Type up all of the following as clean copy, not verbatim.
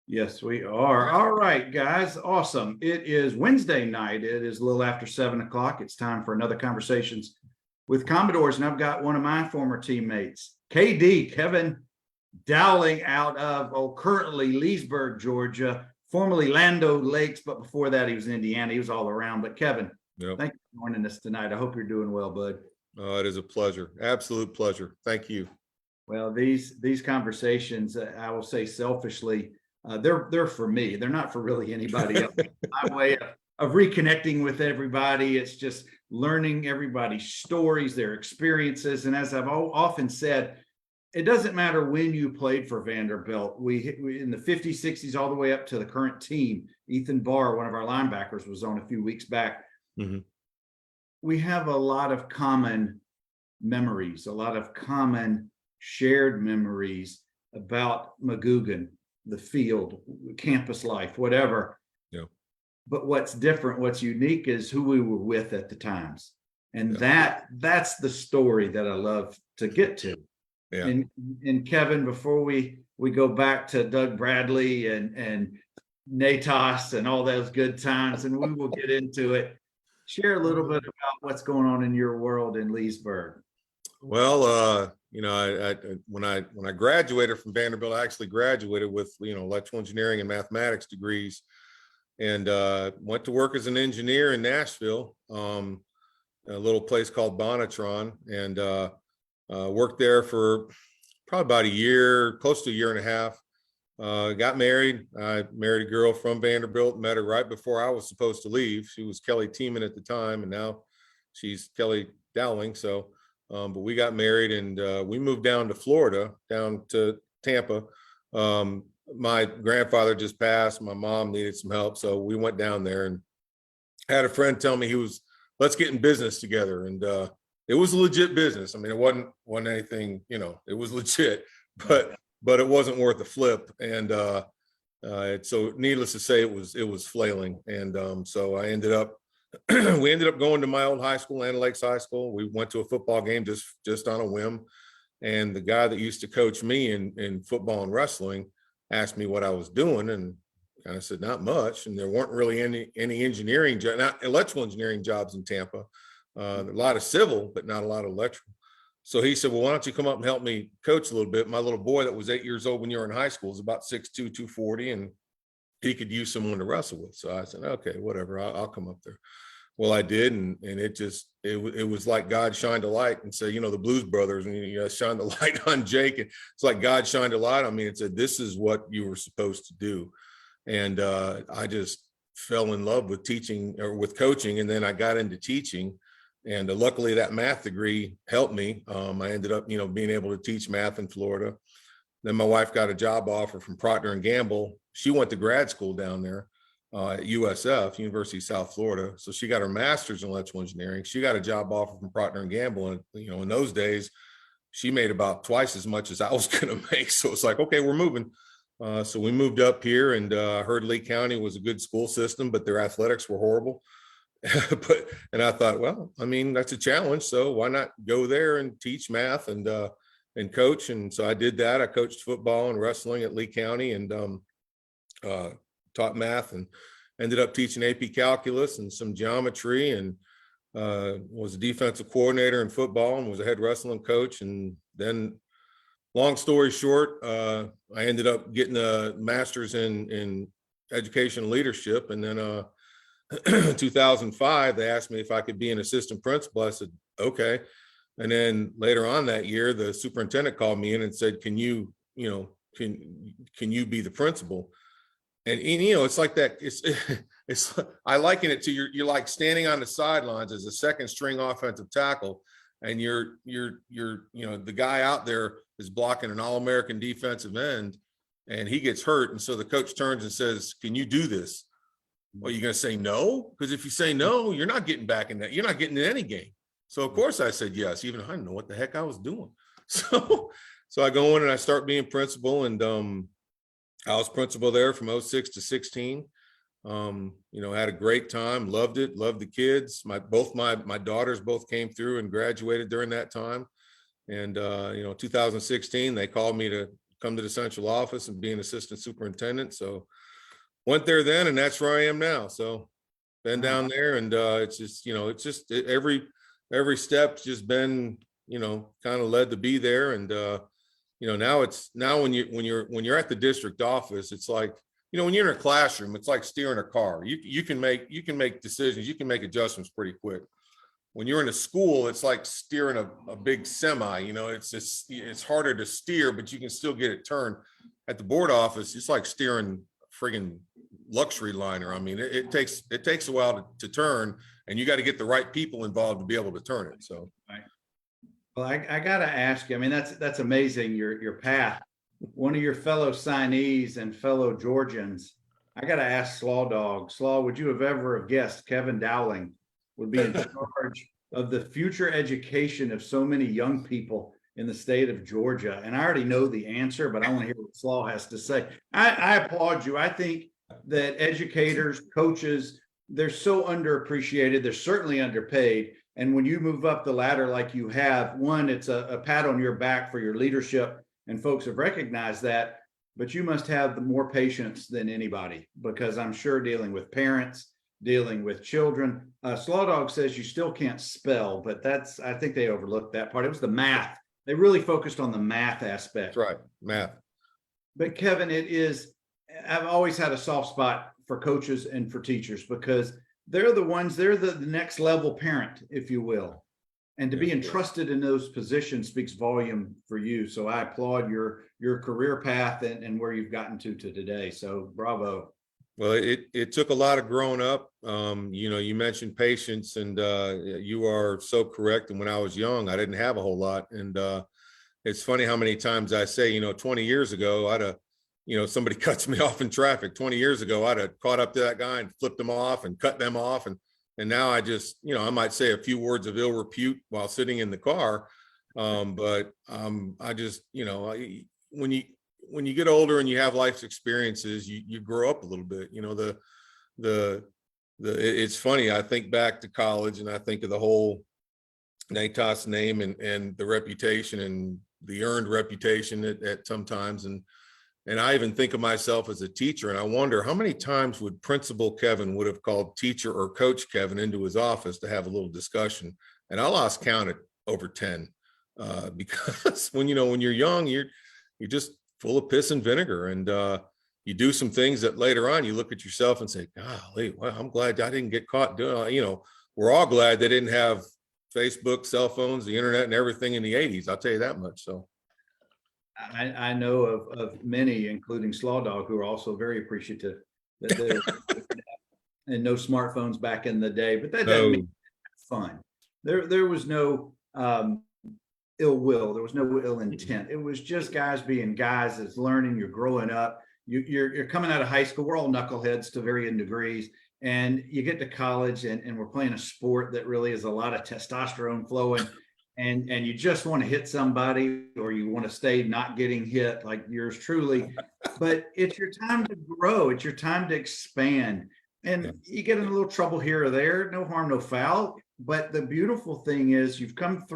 Yes, we are. All right, guys. Awesome. It is Wednesday night. It is a little after 7 o'clock. It's time for another Conversations with Commodores. And I've got one of my former teammates, Kevin Dowling, out of currently Leesburg, Georgia, formerly Lando Lakes, but before that he was in Indiana. He was all around. But Kevin, Yep. thank you for joining us tonight. I hope you're doing well, bud. It is a pleasure. Absolute pleasure. Thank you. Well, these conversations, I will say selfishly, they're for me. They're not for really anybody else. My way of reconnecting with everybody. It's just learning everybody's stories, their experiences, and as I've often said, it doesn't matter when you played for Vanderbilt. We in the 50s, 60s, all the way up to the current team. Ethan Barr, one of our linebackers, was on a few weeks back. Mm-hmm. We have a lot of common memories, a lot of common shared memories about Magoogan, the field, campus life, whatever. Yeah. But what's different, what's unique is who we were with at the times. And that's the story that I love to get to. Yeah. And Kevin, before we go back to Doug Bradley and Natos and all those good times, and we will get into it, share a little bit about what's going on in your world in Leesburg. Well, I when I graduated from Vanderbilt, I actually graduated with electrical engineering and mathematics degrees, and went to work as an engineer in Nashville, a little place called Bonatron, and worked there for probably about a year, close to a year and a half. Got married. I married a girl from Vanderbilt, met her right before I was supposed to leave. She was Kelly Tiemann at the time, and now she's Kelly Dowling. So, but we got married, and we moved down to Florida, down to Tampa. My grandfather just passed. My mom needed some help, so we went down there, and had a friend tell me let's get in business together. And it was a legit business. I mean, it wasn't anything, it was legit, but it wasn't worth a flip. And so needless to say, it was flailing. And so we ended up going to my old high school, Land Lakes High School. We went to a football game just on a whim. And the guy that used to coach me in football and wrestling asked me what I was doing. And I said, not much. And there weren't really any engineering, not electrical engineering jobs in Tampa. A lot of civil, but not a lot of electrical. So he said, well, why don't you come up and help me coach a little bit? My little boy that was 8 years old when you were in high school is about 6'2", 240, and he could use someone to wrestle with. So I said, okay, whatever, I'll come up there. Well, I did, and it was like God shined a light and said, the Blues Brothers, and shine the light on Jake. And it's like God shined a light on me and said, this is what you were supposed to do. And I just fell in love with teaching, or with coaching, and then I got into teaching. And luckily that math degree helped me. I ended up, being able to teach math in Florida. Then my wife got a job offer from Procter & Gamble. She went to grad school down there at USF, University of South Florida. So she got her master's in electrical engineering. She got a job offer from Procter & Gamble. And, in those days, she made about twice as much as I was going to make. So it's like, okay, we're moving. So we moved up here, and heard Lee County was a good school system, but their athletics were horrible. And I thought, well, I mean, that's a challenge. So why not go there and teach math and coach? And so I did that. I coached football and wrestling at Lee County, and taught math, and ended up teaching AP calculus and some geometry, and was a defensive coordinator in football and was a head wrestling coach. And then, long story short, I ended up getting a master's in education and leadership. And then 2005, they asked me if I could be an assistant principal. I said, okay. And then later on that year, the superintendent called me in and said, can you be the principal? And it's like that. It's I liken it to you're like standing on the sidelines as a second string offensive tackle, and you're the guy out there is blocking an All-American defensive end, and he gets hurt. And so the coach turns and says, can you do this? Well, you're going to say no? Because if you say no, you're not getting back in that. You're not getting in any game. So of course I said yes, even though I didn't know what the heck I was doing. So I go in and I start being principal, and I was principal there from 06 to 16. Had a great time, loved it, loved the kids. My daughters both came through and graduated during that time. And 2016, they called me to come to the central office and be an assistant superintendent. So went there then, and that's where I am now. So been down there, and it's just, every step's just been, kind of led to be there. And now when you're at the district office, it's like, when you're in a classroom, it's like steering a car. You can make decisions, you can make adjustments pretty quick. When you're in a school, it's like steering a big semi. It's harder to steer, but you can still get it turned. At the board office, it's like steering friggin' luxury liner. I mean, it takes a while to turn, and you got to get the right people involved to be able to turn it. So, right. Well, I got to ask you. I mean, that's amazing. Your path. One of your fellow signees and fellow Georgians. I got to ask Slaw Dog. Slaw, would you have ever guessed Kevin Dowling would be in charge of the future education of so many young people in the state of Georgia? And I already know the answer, but I want to hear what Slaw has to say. I applaud you. I think that educators, coaches, they're so underappreciated. They're certainly underpaid. And when you move up the ladder like you have, one, it's a pat on your back for your leadership, and folks have recognized that. But you must have more patience than anybody, because I'm sure dealing with parents, dealing with children. Slaw Dog says you still can't spell, but I think they overlooked that part. It was the math. They really focused on the math aspect. that's right, math. But Kevin, I've always had a soft spot for coaches and for teachers, because they're the next level parent, if you will. And to be entrusted in those positions speaks volume for you. So I applaud your career path and where you've gotten to today. So bravo. Well, it took a lot of growing up. You mentioned patience, and you are so correct. And when I was young, I didn't have a whole lot. And it's funny how many times I say, 20 years ago, I'd have, somebody cuts me off in traffic. 20 years ago, I'd have caught up to that guy and flipped them off and cut them off. And now I just, I might say a few words of ill repute while sitting in the car. But I just, when you get older and you have life's experiences, you grow up a little bit. It's funny. I think back to college, and I think of the whole NATOS name and the reputation and the earned reputation at sometimes. And I even think of myself as a teacher, and I wonder how many times would Principal Kevin would have called teacher or Coach Kevin into his office to have a little discussion. And I lost count at over 10, because when you're young, you're just full of piss and vinegar, and you do some things that later on you look at yourself and say, golly, well, I'm glad I didn't get caught doing. We're all glad they didn't have Facebook, cell phones, the internet, and everything in the 80s. I'll tell you that much. So I know of many, including Slaw Dog, who are also very appreciative that there and no smartphones back in the day. But that doesn't mean it's fun. There was no ill will. There was no ill intent. It was just guys being guys. It's learning. You're growing up. You're coming out of high school. We're all knuckleheads to varying degrees. And you get to college, and we're playing a sport that really is a lot of testosterone flowing. And you just want to hit somebody, or you want to stay not getting hit, like yours truly. But it's your time to grow. It's your time to expand. And you get in a little trouble here or there. No harm, no foul. But the beautiful thing is you came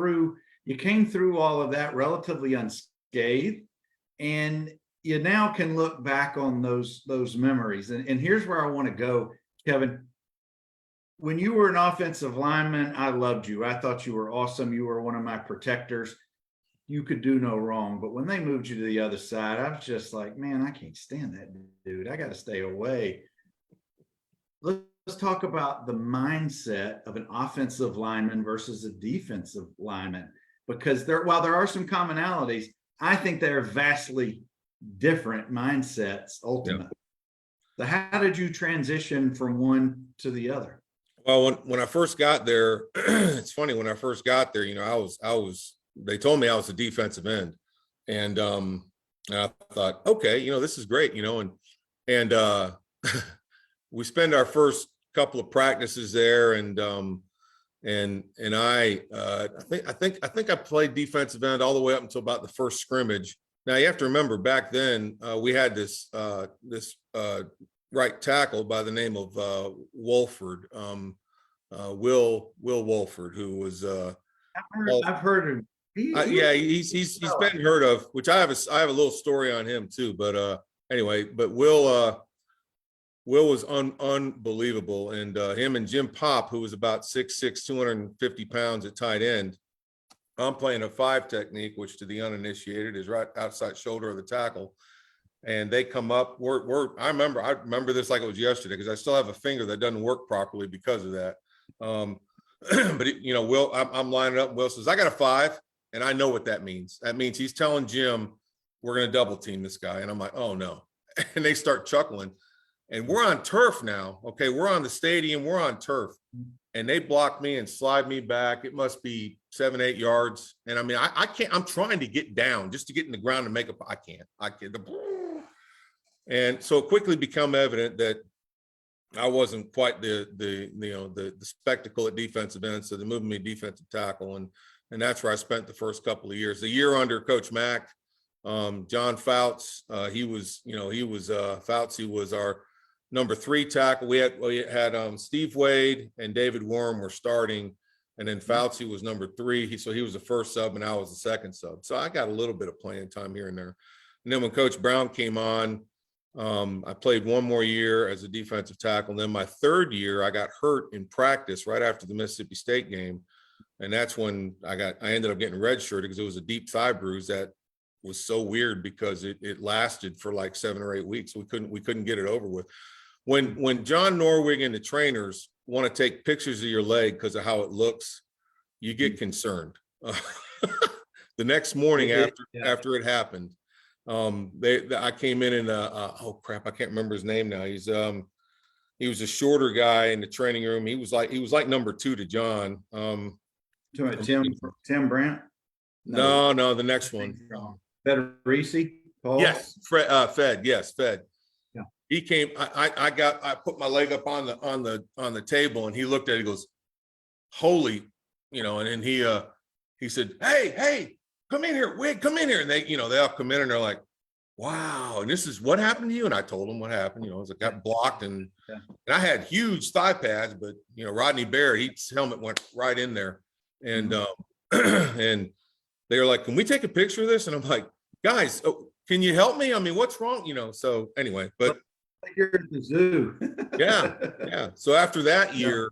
through all of that relatively unscathed. And you now can look back on those memories. And here's where I want to go, Kevin. When you were an offensive lineman, I loved you. I thought you were awesome. You were one of my protectors. You could do no wrong. But when they moved you to the other side, I was just like, man, I can't stand that dude. I got to stay away. Let's talk about the mindset of an offensive lineman versus a defensive lineman, because while there are some commonalities, I think they're vastly different mindsets ultimately. Yep. So how did you transition from one to the other? Well, when I first got there, it's funny, when I first got there, they told me I was a defensive end. And I thought, okay, this is great, and we spend our first couple of practices there. And I think I played defensive end all the way up until about the first scrimmage. Now you have to remember, back then we had this right tackle by the name of Wolford, Will Wolford, who was I've heard of Yeah, he's been heard of, which I have a little story on him too. But anyway, but Will was unbelievable, and him and Jim Pop, who was about 6'6", 250 pounds at tight end. I'm playing a 5 technique, which to the uninitiated is right outside shoulder of the tackle. And they come up. I remember this like it was yesterday because I still have a finger that doesn't work properly because of that. But Will, I'm lining up. Will says, "I got a 5," and I know what that means. That means he's telling Jim, "We're going to double team this guy." And I'm like, "Oh no!" And they start chuckling. And we're on turf now. Okay, we're on the stadium. We're on turf, and they block me and slide me back. It must be 7-8 yards. And I mean, I can't. I'm trying to get down just to get in the ground and make up. I can't. And so it quickly become evident that I wasn't quite the spectacle at defensive end. So they moved me defensive tackle, and that's where I spent the first couple of years. The year under Coach Mack, John Fouts, he was our number 3 tackle. We had Steve Wade and David Worm were starting, and then Fauci was number 3. So he was the first sub, and I was the second sub. So I got a little bit of playing time here and there. And then when Coach Brown came on, I played one more year as a defensive tackle. And then my 3rd year, I got hurt in practice right after the Mississippi State game, and that's when I ended up getting redshirted because it was a deep thigh bruise that was so weird because it lasted for like 7 or 8 weeks. We couldn't get it over with. When John Norwig and the trainers want to take pictures of your leg because of how it looks, you get concerned. The next morning after it happened, I came in and oh crap, I can't remember his name now. He was a shorter guy in the training room. He was like number 2 to John. Tim Brandt? No, the next one. Federici? Paul? Yes, Fed. Yes, Fed. Yeah. He came. I put my leg up on the table, and he looked at it. He goes, "Holy," and then he said, "Hey, come in here, Wig, come in here." And they all come in and they're like, "Wow, and this is what happened to you?" And I told them what happened. I was like, got blocked, and I had huge thigh pads, but Rodney Barrett, his helmet went right in there, and and they were like, "Can we take a picture of this?" And I'm like, "Guys, can you help me? I mean, what's wrong?" So anyway, but like you're at the zoo. yeah. So after that year,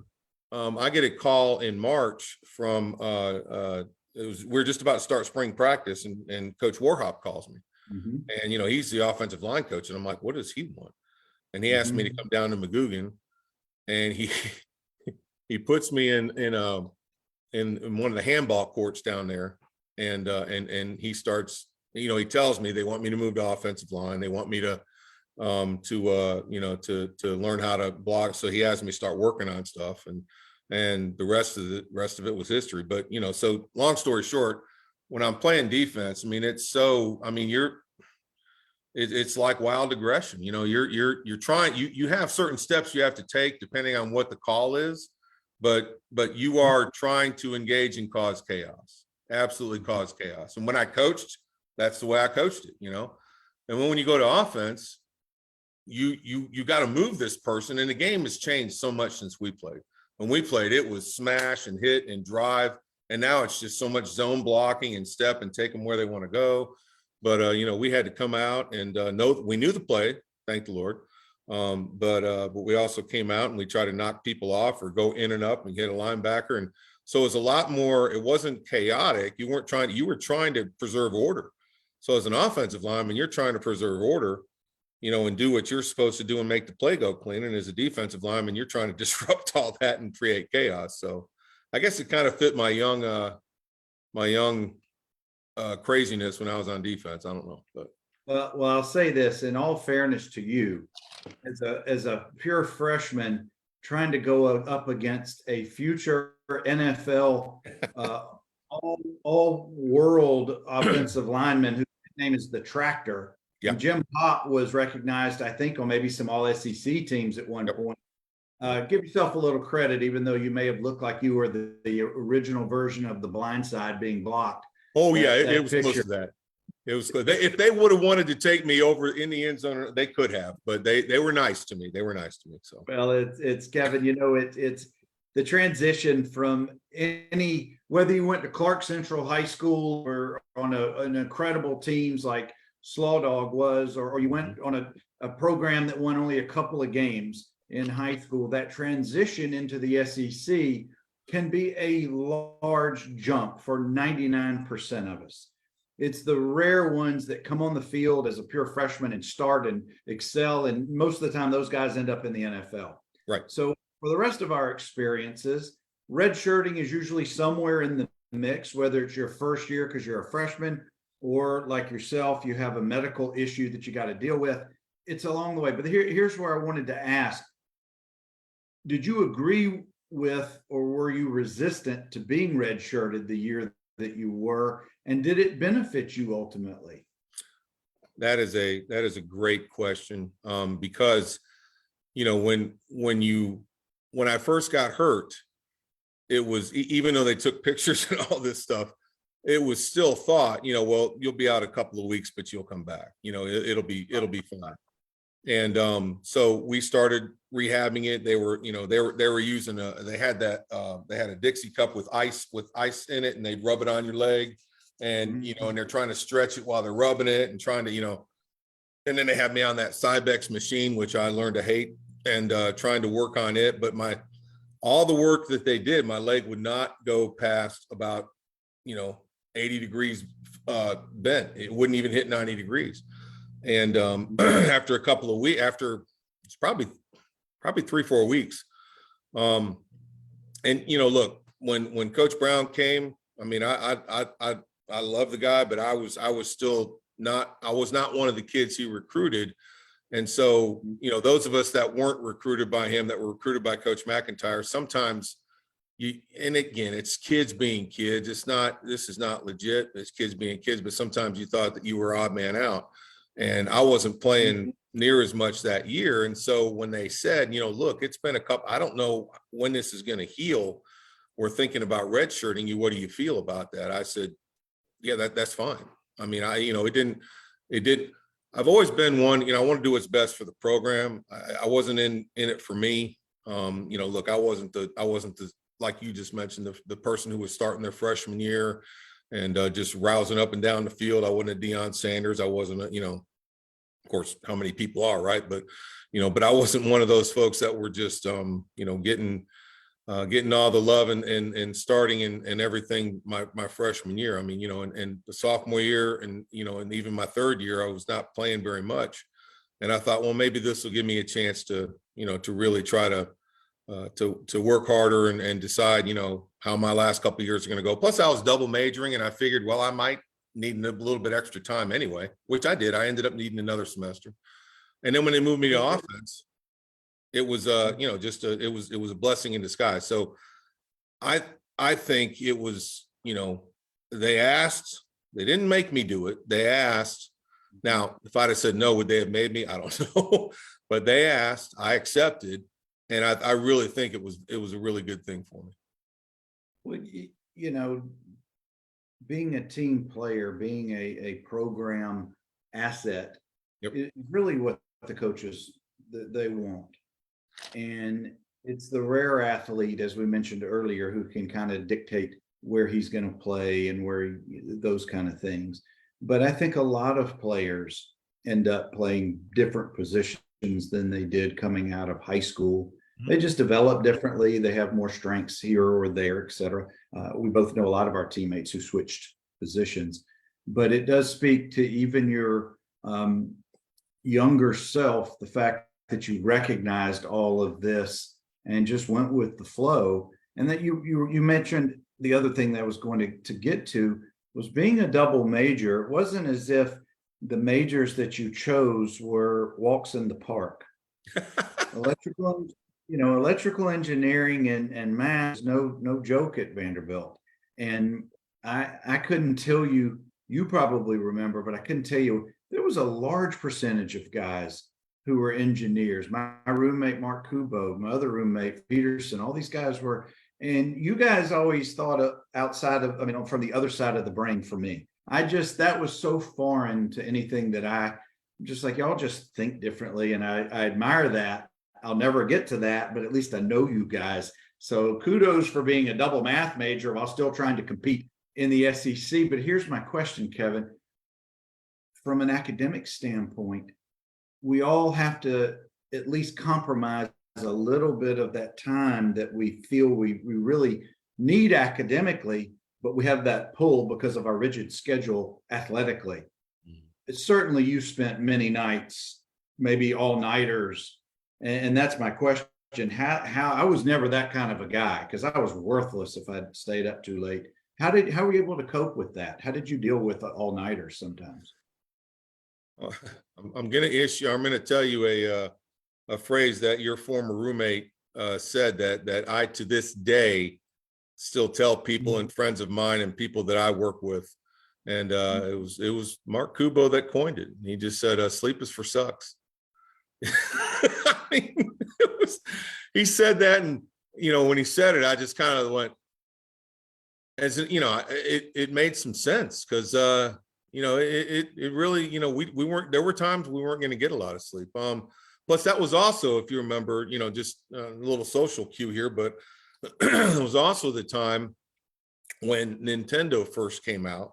I get a call in March from we're just about to start spring practice, and Coach Warhop calls me, and he's the offensive line coach, and I'm like, "What does he want?" And he asked me to come down to McGugin, and he puts me in one of the handball courts down there, and he starts. He tells me they want me to move to offensive line. They want me to learn how to block. So he asked me to start working on stuff, and the rest of it was history. But so long story short, when I'm playing defense, I mean, it's like wild aggression. You're trying. You have certain steps you have to take depending on what the call is, but you are trying to engage and cause chaos. Absolutely cause chaos. And when I coached, that's the way I coached it, And when you go to offense, you got to move this person, and the game has changed so much since we played. When we played, it was smash and hit and drive, and now it's just so much zone blocking and step and take them where they want to go. But we had to come out and we knew the play, thank the Lord. But we also came out and we tried to knock people off or go in and up and hit a linebacker, and so it was a lot more. It wasn't chaotic. You were trying to preserve order. So as an offensive lineman, you're trying to preserve order, and do what you're supposed to do and make the play go clean. And as a defensive lineman, you're trying to disrupt all that and create chaos. So I guess it kind of fit my young craziness when I was on defense. I don't know, but. Well, I'll say this in all fairness to you, as a pure freshman trying to go up against a future NFL all world offensive lineman whose name is the Tractor. Yeah. Jim Pop was recognized, I think, on maybe some all SEC teams at one point. Give yourself a little credit, even though you may have looked like you were the original version of the blind side being blocked. Oh, yeah, it was close to that. It was good. If they would have wanted to take me over in the end zone, they could have, but they were nice to me. They were nice to me. So well, it's Kevin. the transition from any, whether you went to Clark Central High School or on an incredible teams like Slaw Dog was, or you went on a program that won only a couple of games in high school, that transition into the SEC can be a large jump for 99% of us. It's the rare ones that come on the field as a pure freshman and start and excel. And most of the time, those guys end up in the NFL. Right. So for the rest of our experiences, redshirting is usually somewhere in the mix, whether it's your first year because you're a freshman, or like yourself, you have a medical issue that you got to deal with. It's along the way. But here's where I wanted to ask, did you agree with, or were you resistant to being redshirted the year that you were, and did it benefit you ultimately? That is a great question, because when I first got hurt, it was, even though they took pictures and all this stuff, it was still thought, well, you'll be out a couple of weeks, but you'll come back. It'll be fine. And so we started rehabbing it. They were using they had a Dixie cup with ice in it, and they'd rub it on your leg, and and they're trying to stretch it while they're rubbing it and trying to, and then they had me on that Cybex machine, which I learned to hate, and trying to work on it. But all the work that they did, my leg would not go past about 80 degrees bent. It wouldn't even hit 90 degrees. And after a couple of weeks, after it's probably 3-4 weeks, and look, when Coach Brown came, I mean, I love the guy, but I was not one of the kids he recruited. And so, those of us that weren't recruited by him, that were recruited by Coach McIntyre, sometimes and again, it's kids being kids. This is not legit. It's kids being kids, but sometimes you thought that you were odd man out. And I wasn't playing near as much that year. And so when they said, look, it's been a couple, I don't know when this is going to heal. We're thinking about redshirting you. What do you feel about that? I said, yeah, that's fine. I mean, it did. I've always been one, I want to do what's best for the program. I wasn't in it for me. Look, I wasn't the, like you just mentioned, the person who was starting their freshman year and just rousing up and down the field. I wasn't a Deion Sanders. I wasn't of course, how many people are, right? But, but I wasn't one of those folks that were just, getting all the love and starting and everything my freshman year. I mean, and the sophomore year and even my third year, I was not playing very much. And I thought, well, maybe this will give me a chance to really try to work harder and decide, how my last couple of years are going to go. Plus I was double majoring, and I figured, well, I might need a little bit extra time anyway, which I did. I ended up needing another semester. And then when they moved me to offense, it was it was a blessing in disguise. So I think it was, they asked, they didn't make me do it. They asked. Now, if I'd have said no, would they have made me? I don't know. But they asked, I accepted. And I really think it was a really good thing for me. Well, being a team player, being a program asset, is really what the coaches they want. And it's the rare athlete, as we mentioned earlier, who can kind of dictate where he's going to play and those kind of things. But I think a lot of players end up playing different positions than they did coming out of high school. They just develop differently. They have more strengths here or there, et cetera. We both know a lot of our teammates who switched positions, but it does speak to even your younger self, the fact that you recognized all of this and just went with the flow. And that you mentioned the other thing that I was going to get to was being a double major. It wasn't as if the majors that you chose were walks in the park. Electrical engineering and math is no joke at Vanderbilt. And I couldn't tell you, you probably remember, but I couldn't tell you, there was a large percentage of guys who were engineers. My roommate, Mark Kubo, my other roommate, Peterson, all these guys were, and you guys always thought of from the other side of the brain for me. That was so foreign to anything that I'm just like, y'all just think differently. And I admire that. I'll never get to that, but at least I know you guys. So kudos for being a double math major while still trying to compete in the SEC. But here's my question, Kevin. From an academic standpoint, we all have to at least compromise a little bit of that time that we feel we really need academically, but we have that pull because of our rigid schedule athletically. Certainly you spent many nights, maybe all-nighters, and that's my question. How I was never that kind of a guy, because I was worthless if I'd stayed up too late. How were you able to cope with that? How did you deal with all-nighters sometimes? I'm going to tell you a phrase that your former roommate said that I to this day still tell people and friends of mine and people that I work with. And it was Mark Kubo that coined it. He just said, sleep is for sucks. I mean, he said that, and when he said it, I just kind of went, it made some sense, because it really, we weren't, there were times we weren't going to get a lot of sleep. Plus that was also, if you remember, just a little social cue here, but it was also the time when Nintendo first came out.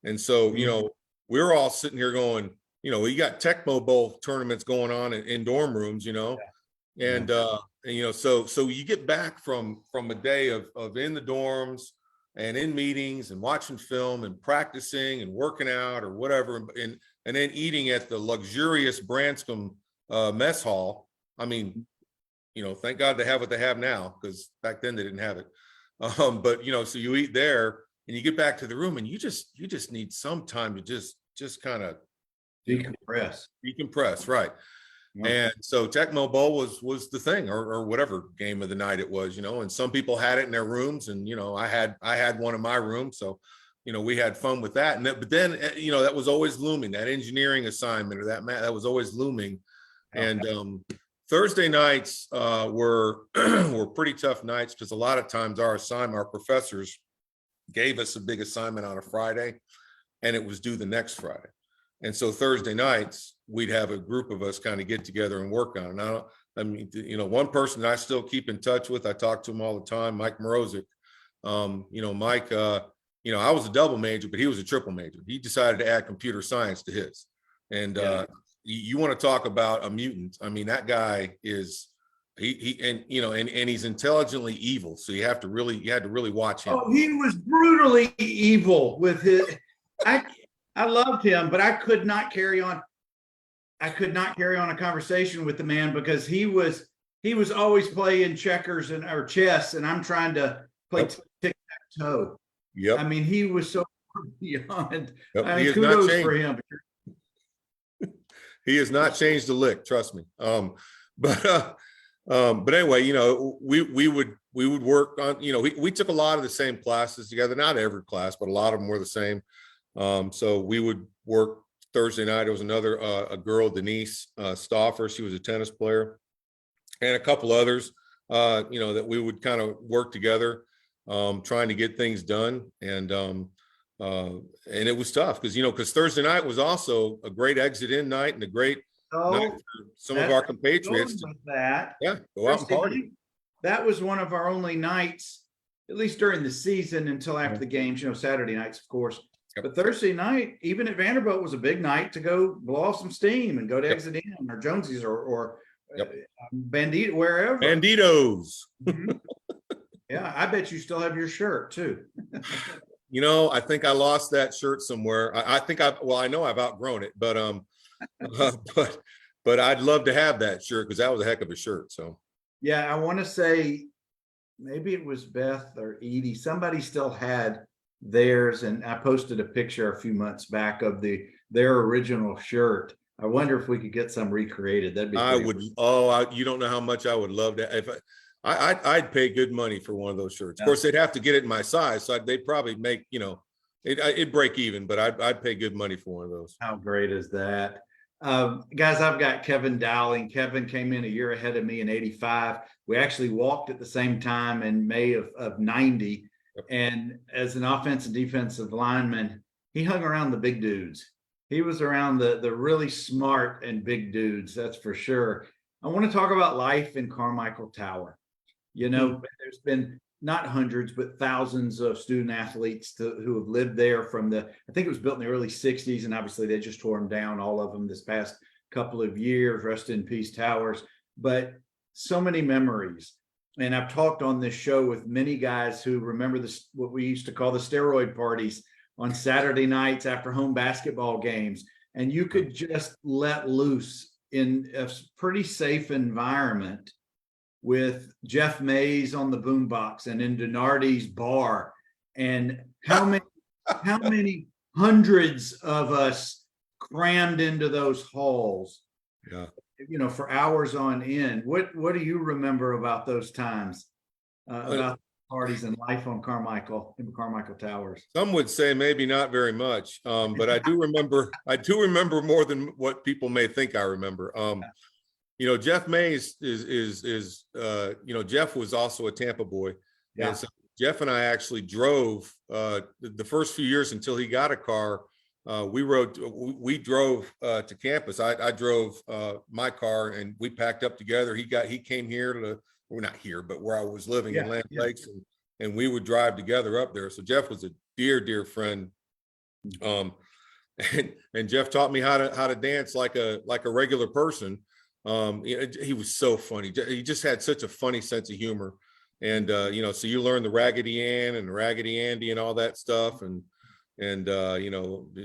And so, we were all sitting here going, we got Tecmo Bowl tournaments going on in dorm rooms, and so you get back from a day of in the dorms and in meetings and watching film and practicing and working out or whatever, and then eating at the luxurious Branscombe mess hall. I mean, thank God they have what they have now, because back then they didn't have it. But so you eat there and you get back to the room, and you just need some time to just kind of decompress, right? Yeah. And so Tecmo Bowl was the thing, or whatever game of the night it was, and some people had it in their rooms, and I had one in my room, so we had fun with that. And but then that was always looming, that engineering assignment or that was always looming. And Thursday nights were pretty tough nights, because a lot of times our professors gave us a big assignment on a Friday, and it was due the next Friday. And so Thursday nights, we'd have a group of us kind of get together and work on it. Now, one person that I still keep in touch with, I talk to him all the time, Mike Morozic. Mike, I was a double major, but he was a triple major. He decided to add computer science to his. And you want to talk about a mutant. I mean, that guy is, and he's intelligently evil. So you had to really watch him. Oh, he was brutally evil with his, I loved him, but I could not carry on a conversation with the man, because he was always playing checkers or chess, and I'm trying to play tic-tac-toe. Yep. I mean, he was so beyond. Yep. I mean, kudos for him. He has not changed a lick, trust me. But anyway, we would work on, we took a lot of the same classes together, not every class, but a lot of them were the same. So we would work Thursday night. It was another a girl, Denise Stauffer. She was a tennis player, and a couple others, that we would kind of work together, trying to get things done. And it was tough, because Thursday night was also a great exit in night and a great night for some of our compatriots. Go out and party. That was one of our only nights, at least during the season, until after the games. Saturday nights, of course. Yep. But Thursday night, even at Vanderbilt, was a big night to go blow off some steam and go to Exit In or Jonesy's or Bandito, wherever. Banditos. Mm-hmm. Yeah, I bet you still have your shirt too. I think I lost that shirt somewhere. I know I've outgrown it, but but I'd love to have that shirt, because that was a heck of a shirt. So yeah, I want to say maybe it was Beth or Edie. Somebody still had theirs, and I posted a picture a few months back of their original shirt. I wonder if we could get some recreated. That'd be you don't know how much I would love that. If I'd pay good money for one of those shirts. Of course, they'd have to get it in my size, so they'd probably make, it'd break even, but I'd pay good money for one of those. How great is that? Guys, I've got Kevin Dowling. Kevin came in a year ahead of me in 85. We actually walked at the same time in May of 90. And as an offensive and defensive lineman, he hung around the big dudes. He was around the really smart and big dudes, that's for sure. I want to talk about life in Carmichael Tower. There's been not hundreds, but thousands of student athletes who have lived there I think it was built in the early 60s, and obviously they just tore them down, all of them, this past couple of years. Rest in peace, Towers. But so many memories. And I've talked on this show with many guys who remember this, what we used to call the steroid parties on Saturday nights after home basketball games. And you could just let loose in a pretty safe environment with Jeff Mays on the boombox and in Donardi's bar. And how many hundreds of us crammed into those halls, for hours on end. What do you remember about those times, about parties and life on Carmichael, in Carmichael Towers? Some would say maybe not very much, but I do remember more than what people may think I remember. Jeff Mays is Jeff was also a Tampa boy. Yeah. And so Jeff and I actually drove the first few years until he got a car. We drove to campus. I drove my car, and we packed up together. He came here we're not here, but where I was living in Land Lakes, and we would drive together up there. So Jeff was a dear friend. And Jeff taught me how to dance like a regular person. He was so funny. He just had such a funny sense of humor. And so you learn the Raggedy Ann and the Raggedy Andy and all that stuff, and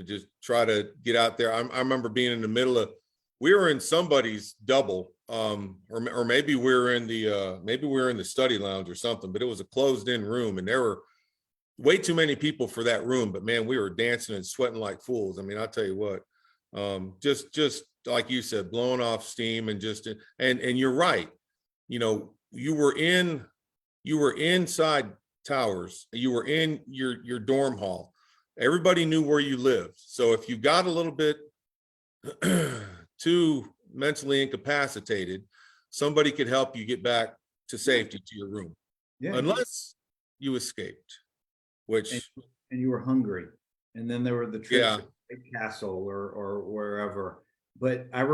just try to get out there. I remember being in the middle of, we were in somebody's double, or maybe we were in the study lounge or something, but it was a closed in room, and there were way too many people for that room. But man, we were dancing and sweating like fools. I mean, I'll tell you what, just like you said, blowing off steam, and and you're right. You were inside Towers. You were in your dorm hall. Everybody knew where you lived. So if you got a little bit too mentally incapacitated, somebody could help you get back to safety to your room. Yeah. Unless you escaped, which and you were hungry. And then there were the trips to White Castle or wherever. But I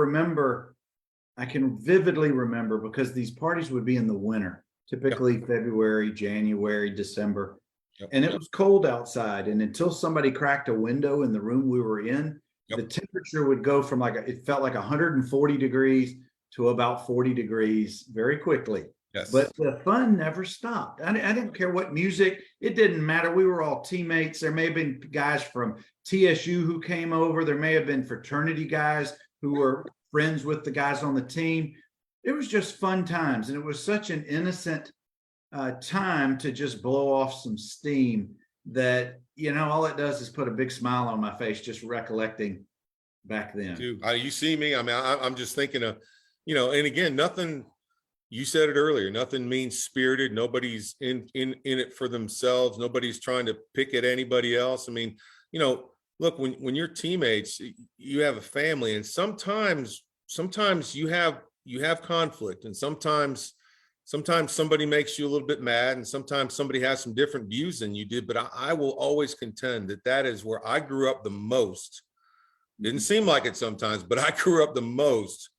can vividly remember, because these parties would be in the winter, typically February, January, December. And it was cold outside. And until somebody cracked a window in the room we were in, the temperature would go from it felt like 140 degrees to about 40 degrees very quickly. Yes. But the fun never stopped. I didn't care what music, it didn't matter. We were all teammates. There may have been guys from TSU who came over. There may have been fraternity guys who were friends with the guys on the team. It was just fun times. And it was such an innocent time to just blow off some steam that, all it does is put a big smile on my face just recollecting back then. Dude, you see me, I mean, I'm just thinking of, and again, nothing, you said it earlier, nothing mean-spirited. Nobody's in it for themselves. Nobody's trying to pick at anybody else. I mean, look, when you're teammates, you have a family, and sometimes you have conflict, and sometimes somebody makes you a little bit mad, and sometimes somebody has some different views than you did. But I will always contend that is where I grew up the most. Didn't seem like it sometimes, but I grew up the most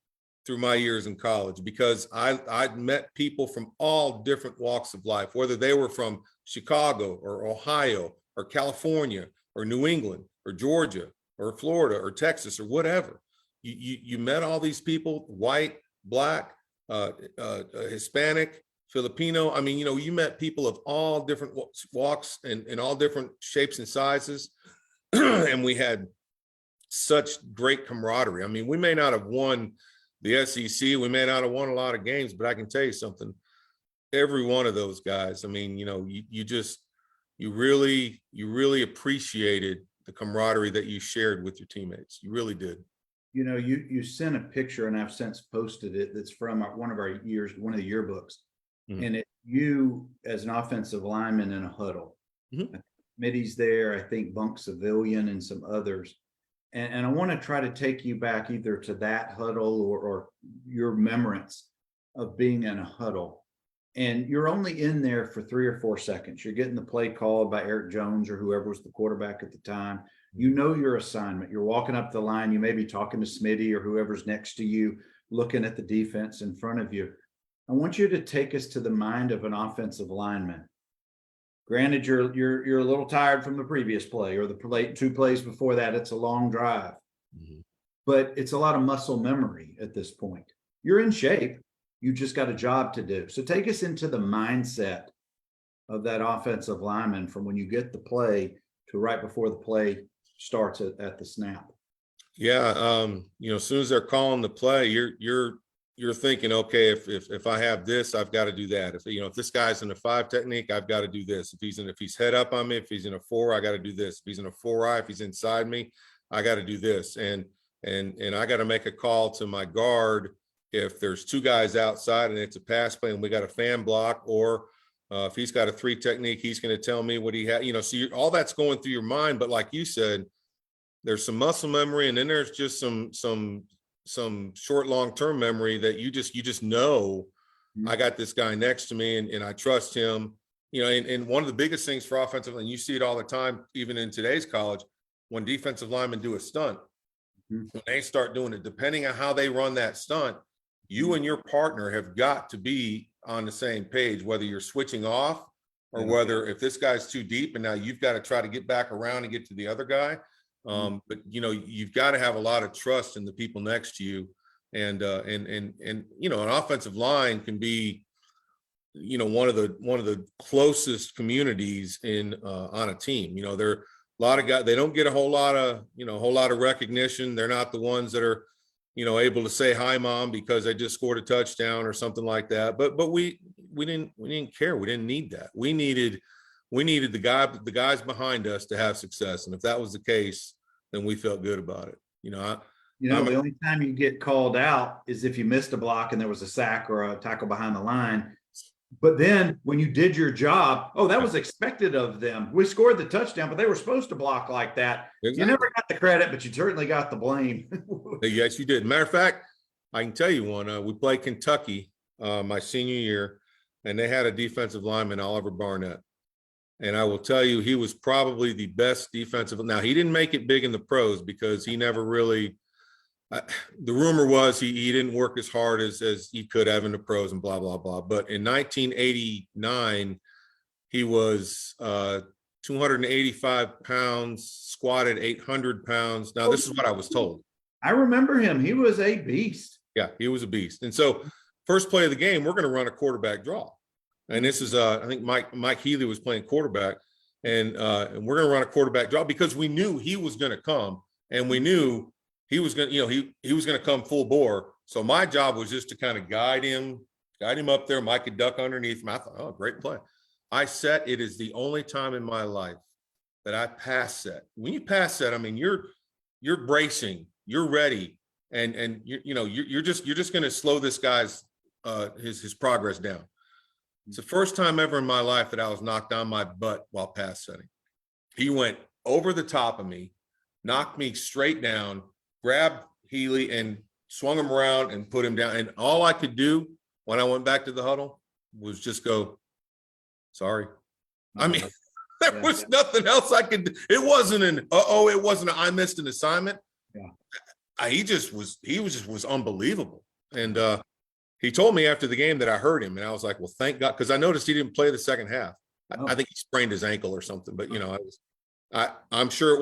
through my years in college, because I'd met people from all different walks of life, whether they were from Chicago or Ohio or California or New England or Georgia or Florida or Texas or whatever. You met all these people, white, black, Hispanic, Filipino. I mean, you met people of all different walks and all different shapes and sizes. And we had such great camaraderie. I mean, we may not have won the SEC, we may not have won a lot of games, but I can tell you something, every one of those guys, I mean, you really appreciated the camaraderie that you shared with your teammates. You really did. You sent a picture, and I've since posted it, that's from one of the yearbooks. Mm-hmm. And it's you as an offensive lineman in a huddle. Mm-hmm. Mitty's there, I think Bunk Civilian and some others. And I want to try to take you back either to that huddle or your remembrance of being in a huddle. And you're only in there for 3 or 4 seconds. You're getting the play called by Eric Jones or whoever was the quarterback at the time. You know your assignment. You're walking up the line. You may be talking to Smitty or whoever's next to you, looking at the defense in front of you. I want you to take us to the mind of an offensive lineman. Granted, you're a little tired from the previous play or the two plays before that. It's a long drive, but it's a lot of muscle memory at this point. You're in shape. You just got a job to do. So take us into the mindset of that offensive lineman from when you get the play to right before the play starts at the snap. Yeah, as soon as they're calling the play, you're thinking, okay, if I have this, I've got to do that. If this guy's in a 5 technique, I've got to do this. If he's head up on me, if he's in a 4, I got to do this. If he's in a 4-eye, if he's inside me, I got to do this. And I got to make a call to my guard if there's 2 guys outside and it's a pass play and we got a fan block, or if he's got a 3 technique, he's going to tell me what he had. So all that's going through your mind. But like you said, there's some muscle memory, and then there's just some short, long-term memory that you just know, I got this guy next to me and I trust him. And one of the biggest things for offensive, and you see it all the time, even in today's college, when defensive linemen do a stunt, when they start doing it, depending on how they run that stunt, you and your partner have got to be on the same page, whether you're switching off or whether if this guy's too deep and now you've got to try to get back around and get to the other guy. But you've got to have a lot of trust in the people next to you, and an offensive line can be, one of the closest communities in on a team. There are a lot of guys, they don't get a whole lot of recognition. They're not the ones that are, able to say hi, mom, because they just scored a touchdown or something like that. But we didn't care. We didn't need that. We needed the guys behind us to have success, and if that was the case, then we felt good about it. The only time you get called out is if you missed a block and there was a sack or a tackle behind the line. But then when you did your job, that was expected of them. We scored the touchdown, but they were supposed to block like that. Exactly. You never got the credit, but you certainly got the blame. Yes, you did. Matter of fact, I can tell you one. We played Kentucky my senior year, and they had a defensive lineman, Oliver Barnett. And I will tell you, he was probably the best defensive. Now, he didn't make it big in the pros because he never really the rumor was he didn't work as hard as he could have in the pros and blah, blah, blah. But in 1989, he was 285 pounds, squatted 800 pounds. Now, this is what I was told. I remember him. He was a beast. Yeah, he was a beast. And so first play of the game, we're going to run a quarterback draw. And this is, I think Mike Healy was playing quarterback, and we're going to run a quarterback draw because we knew he was going to come, and we knew he was going to, he was going to come full bore. So my job was just to kind of guide him up there. Mike could duck underneath him. I thought, oh, great play. I set. It is the only time in my life that I pass set. When you pass set, I mean, you're bracing, you're ready, and you're just going to slow this guy's his progress down. It's the first time ever in my life that I was knocked on my butt while pass setting. He went over the top of me, knocked me straight down, grabbed Healy and swung him around and put him down. And all I could do when I went back to the huddle was just go, sorry. I mean, there was nothing else I could do. It wasn't it wasn't I missed an assignment. Yeah. He was unbelievable. And he told me after the game that I hurt him, and I was like, well, thank God, because I noticed he didn't play the second half. I think he sprained his ankle or something, but I'm sure it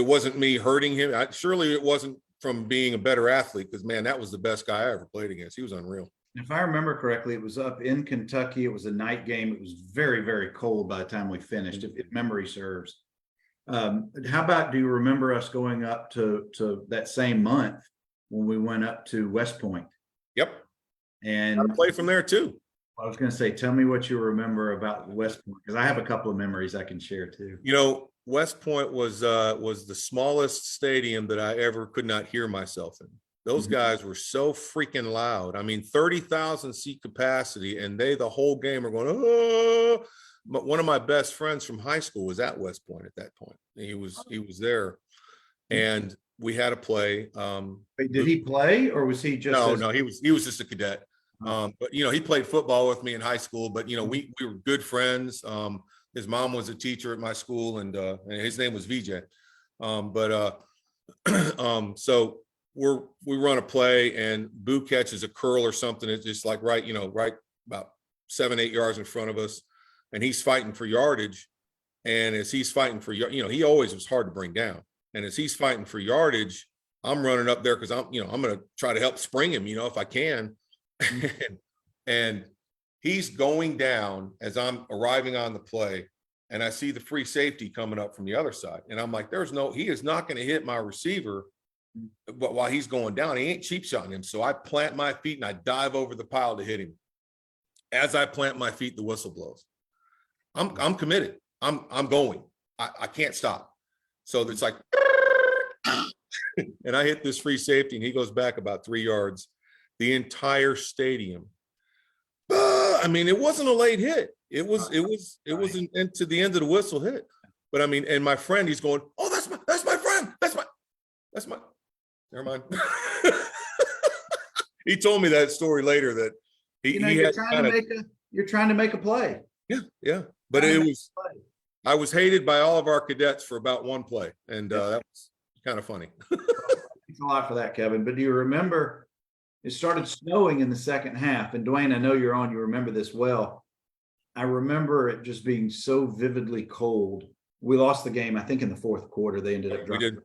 wasn't me hurting him. Surely it wasn't from being a better athlete, because man, that was the best guy I ever played against. He was unreal. If I remember correctly, it was up in Kentucky. It was a night game. It was very, very cold by the time we finished, if memory serves. How about, do you remember us going up to that same month when we went up to West Point? Yep. And I played from there too. I was going to say, tell me what you remember about West Point, because I have a couple of memories I can share too. West Point was the smallest stadium that I ever could not hear myself in. Those guys were so freaking loud. I mean, 30,000 seat capacity, and the whole game are going, oh. But one of my best friends from high school was at West Point at that point. He was there, and we had a play. Wait, did he play, or was he just? No, he was just a cadet. But he played football with me in high school. But we were good friends. His mom was a teacher at my school, and his name was VJ. So we run a play and Boo catches a curl or something. It's just like right about 7-8 yards in front of us, and he's fighting for yardage. And as he's fighting for, he always was hard to bring down. And as he's fighting for yardage, I'm running up there because I'm going to try to help spring him, if I can. and he's going down as I'm arriving on the play, and I see the free safety coming up from the other side. And I'm like, he is not going to hit my receiver. But while he's going down, he ain't cheap shotting him. So I plant my feet and I dive over the pile to hit him. As I plant my feet, the whistle blows. I'm committed. I'm going. I can't stop. So it's like, and I hit this free safety, and he goes back about 3 yards. The entire stadium. I mean, it wasn't a late hit. It was into the end of the whistle hit. But I mean, and my friend, he's going, oh, that's my friend. That's my. Never mind. He told me that story later that you're trying to make a play. Yeah. But I was hated by all of our cadets for about one play, and that was kind of funny. Thanks a lot for that, Kevin. But do you remember it started snowing in the second half? And Dwayne, I know you're on, you remember this well. I remember it just being so vividly cold. We lost the game, I think, in the fourth quarter. They ended up dropping. We did.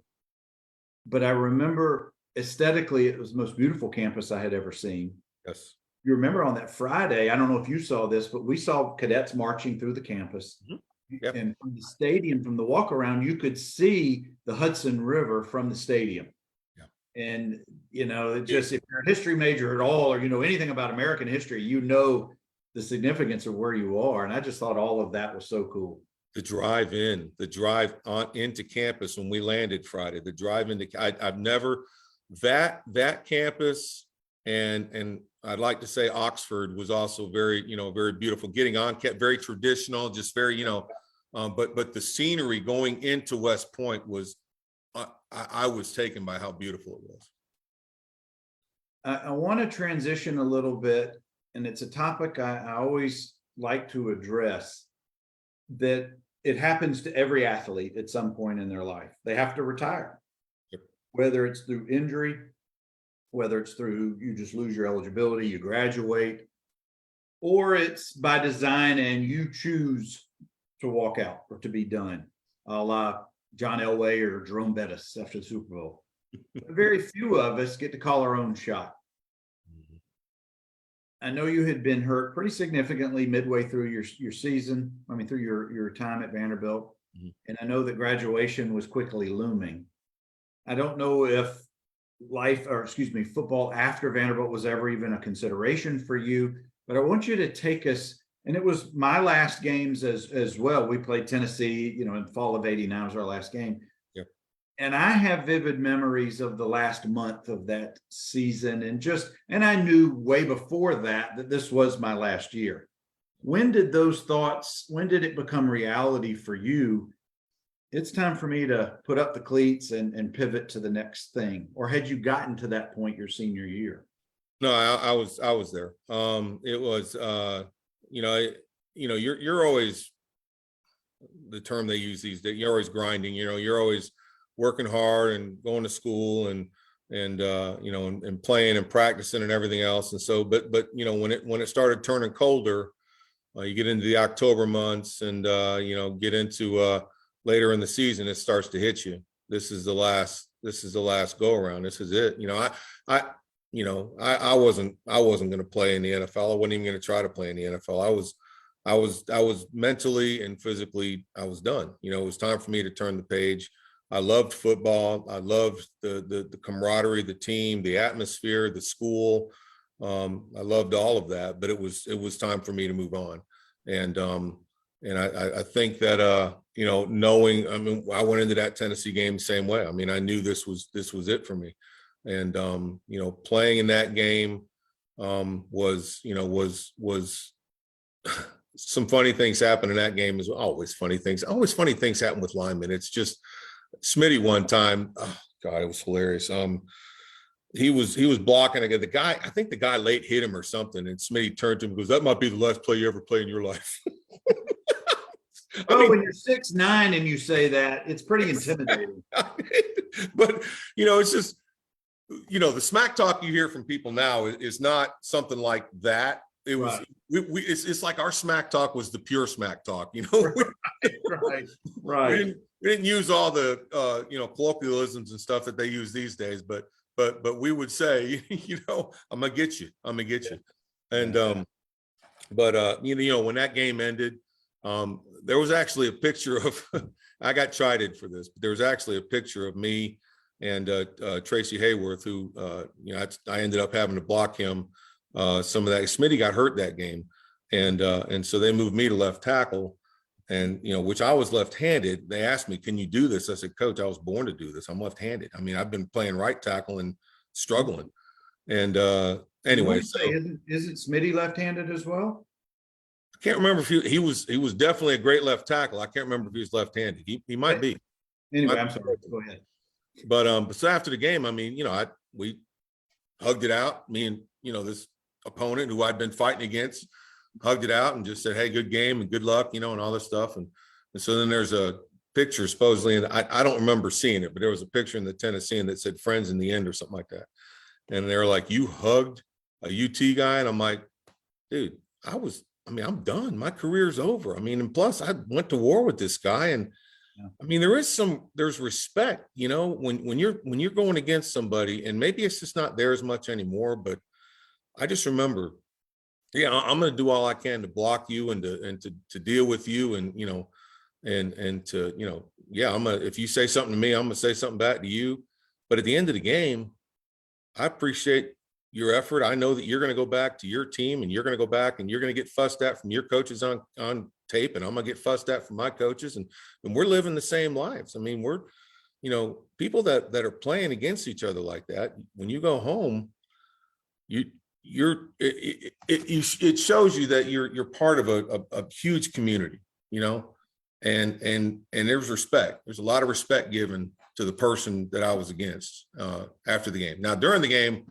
But I remember aesthetically, it was the most beautiful campus I had ever seen. Yes. You remember on that Friday, I don't know if you saw this, but we saw cadets marching through the campus. Mm-hmm. Yep. And from the stadium, from the walk around, you could see the Hudson River from the stadium. Yeah. And, it just, if you're a history major at all, or anything about American history, the significance of where you are. And I just thought all of that was so cool. The drive on into campus when we landed Friday, the drive into, I've never, that campus and I'd like to say Oxford was also very, very beautiful. Getting on, kept very traditional, just very, but the scenery going into West Point was, I was taken by how beautiful it was. I want to transition a little bit, and it's a topic I always like to address, that it happens to every athlete at some point in their life. They have to retire, yep. Whether it's through injury, whether it's through you just lose your eligibility, you graduate, or it's by design and you choose to walk out or to be done, a la John Elway or Jerome Bettis after the Super Bowl. Very few of us get to call our own shot. I know you had been hurt pretty significantly midway through your season. I mean, through your time at Vanderbilt. Mm-hmm. And I know that graduation was quickly looming. I don't know if football after Vanderbilt was ever even a consideration for you, but I want you to take us, and it was my last games as well. We played Tennessee, in fall of '89 was our last game. Yep. And I have vivid memories of the last month of that season, and I knew way before that this was my last year. When did it become reality for you? It's time for me to put up the cleats and pivot to the next thing. Or had you gotten to that point your senior year? No, I was there. It was, you're always, the term they use these days, you're always grinding, you're always working hard and going to school and playing and practicing and everything else. And so, but when it started turning colder, you get into the October months and, get into, later in the season, it starts to hit you. This is the last go around. This is it. I wasn't going to play in the NFL. I wasn't even going to try to play in the NFL. I was mentally and physically, I was done. It was time for me to turn the page. I loved football. I loved the camaraderie, the team, the atmosphere, the school. I loved all of that, but it was time for me to move on. And I think that, knowing, I went into that Tennessee game the same way. I mean, I knew this was it for me. And, playing in that game was some funny things happened in that game. Is always funny things happen with linemen. It's just Smitty one time. Oh God, it was hilarious. He was blocking again. I think the guy late hit him or something. And Smitty turned to him and goes, "That might be the last play you ever play in your life." When you're 6'9" and you say that, it's pretty intimidating. But it's just, the smack talk you hear from people now is not something like that. It was, Right. It's like our smack talk was the pure smack talk, Right. we Right. didn't use all the, colloquialisms and stuff that they use these days, but we would say, I'm gonna get you. I'm gonna get you. And, when that game ended, there was actually a picture of, I got chided for this, but there was actually a picture of me and Tracy Hayworth, who, I ended up having to block him. Some of that, Smitty got hurt that game. And so they moved me to left tackle, and, which I was left-handed. They asked me, can you do this? I said, Coach, I was born to do this. I'm left-handed. I mean, I've been playing right tackle and struggling. And anyway, so isn't Smitty left-handed as well? I can't remember if he was definitely a great left tackle. I can't remember if he was left-handed. He might be. Anyway, I'm sorry. Go ahead. But so after the game, I mean, we hugged it out. Me and this opponent who I'd been fighting against hugged it out and just said, "Hey, good game and good luck," and all this stuff. And so then there's a picture supposedly, and I don't remember seeing it, but there was a picture in the Tennessean that said "Friends in the End" or something like that. And they were like, "You hugged a UT guy," and I'm like, "Dude, I'm done. My career's over. I mean, and plus I went to war with this guy, and I mean, there's respect, when you're going against somebody, and maybe it's just not there as much anymore, but I just remember, I'm going to do all I can to block you and to deal with you, and, and to, if you say something to me, I'm going to say something back to you. But at the end of the game, I appreciate your effort. I know that you're going to go back to your team, and you're going to go back and you're going to get fussed at from your coaches on tape, and I'm going to get fussed at from my coaches, and we're living the same lives. I mean, we're, people that are playing against each other like that, when you go home, it shows you that you're part of a huge community, and there's respect. There's a lot of respect given to the person that I was against after the game. Now, during the game,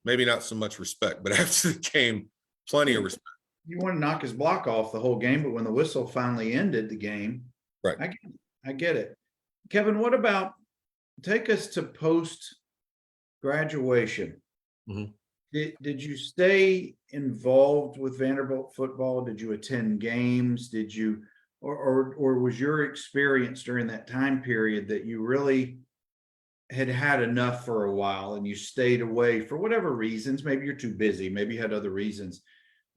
maybe not so much respect, but after the game, plenty of respect. You want to knock his block off the whole game, but when the whistle finally ended the game, right? I get it. Kevin, what about, take us to post graduation? Mm-hmm. Did you stay involved with Vanderbilt football? Did you attend games? Did you, or was your experience during that time period that you really had enough for a while and you stayed away for whatever reasons? Maybe you're too busy, maybe you had other reasons.